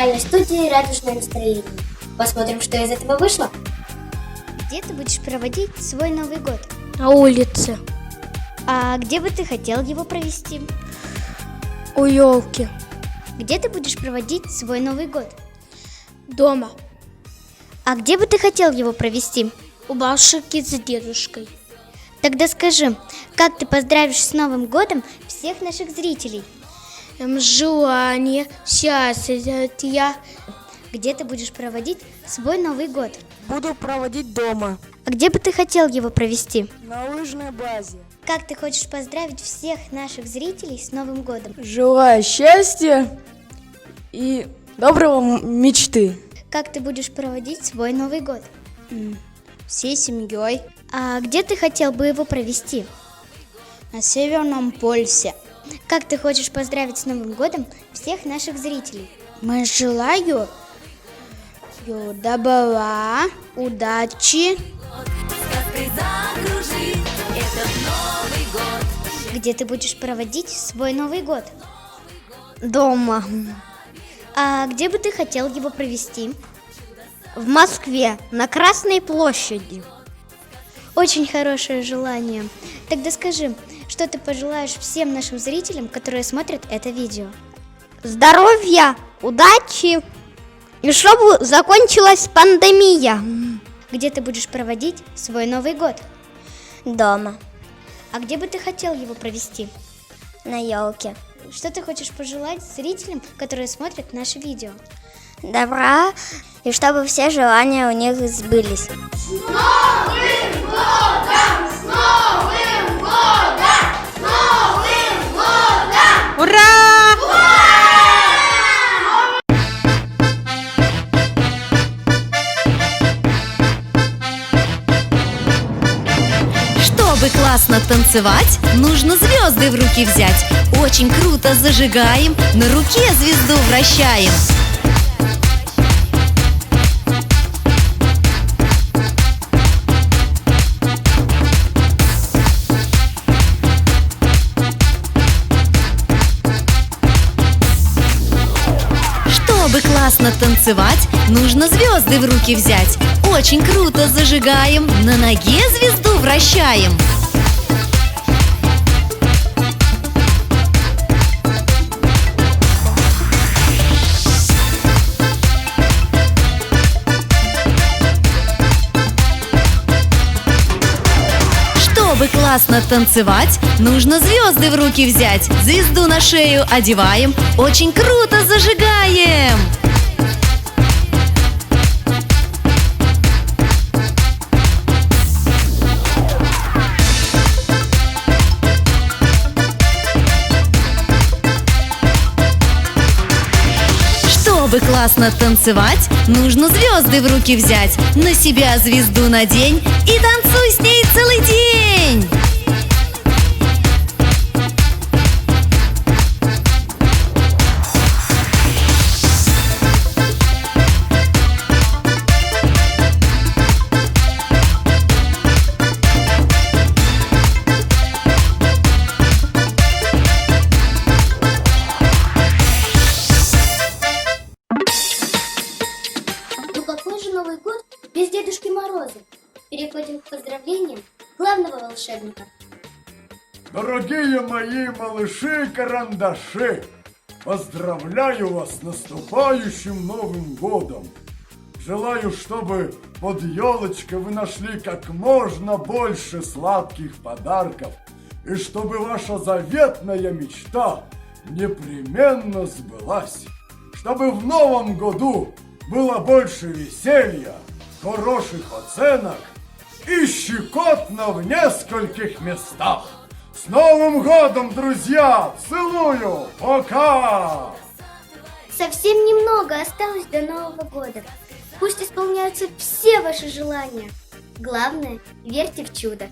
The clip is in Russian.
театральной студии «Радужное настроение». Посмотрим, что из этого вышло. Где ты будешь проводить свой Новый год? На улице, А где бы ты хотел его провести? у елки, Где ты будешь проводить свой Новый год? дома, А где бы ты хотел его провести? у бабушки с дедушкой. Тогда скажи, как ты поздравишь с Новым годом всех наших зрителей? Желание, счастья. Где ты будешь проводить свой Новый год? Буду проводить дома, А где бы ты хотел его провести? на лыжной базе. Как ты хочешь поздравить всех наших зрителей с Новым годом? Желаю счастья и доброго мечты. Как ты будешь проводить свой Новый год? Всей семьей А где ты хотел бы его провести? на Северном полюсе. Как ты хочешь поздравить с Новым годом всех наших зрителей? Мы желаю добра, удачи. Сказкой закружи этот Новый год. Где ты будешь проводить свой Новый год? Дома, А где бы ты хотел его провести? в Москве, на Красной площади. Очень хорошее желание. Тогда скажи, что ты пожелаешь всем нашим зрителям, которые смотрят это видео? Здоровья, удачи и чтобы закончилась пандемия. Где ты будешь проводить свой Новый год? Дома, А где бы ты хотел его провести? на елке. Что ты хочешь пожелать зрителям, которые смотрят наше видео? Добра и чтобы все желания у них сбылись. Чтобы классно танцевать, нужно звезды в руки взять. Очень круто зажигаем, на руке звезду вращаем. Чтобы классно танцевать, нужно звезды в руки взять. Очень круто зажигаем, на ноге звезду вращаем. Чтобы классно танцевать, нужно звезды в руки взять. Звезду на шею одеваем, очень круто зажигаем. Чтобы классно танцевать, нужно звезды в руки взять. На себя звезду надень и танцуй с ней целый день. Ну какой же Новый год без Дедушки Мороза? Переходим к поздравлениям главного волшебника. Дорогие мои малыши-карандаши, поздравляю вас с наступающим Новым годом. Желаю, чтобы под елочкой вы нашли как можно больше сладких подарков, и чтобы ваша заветная мечта непременно сбылась. Чтобы в Новом году было больше веселья, хороших оценок и щекотно в нескольких местах. С Новым годом, друзья! Целую! Пока! Совсем немного осталось до Нового года. Пусть исполняются все ваши желания. Главное, верьте в чудо.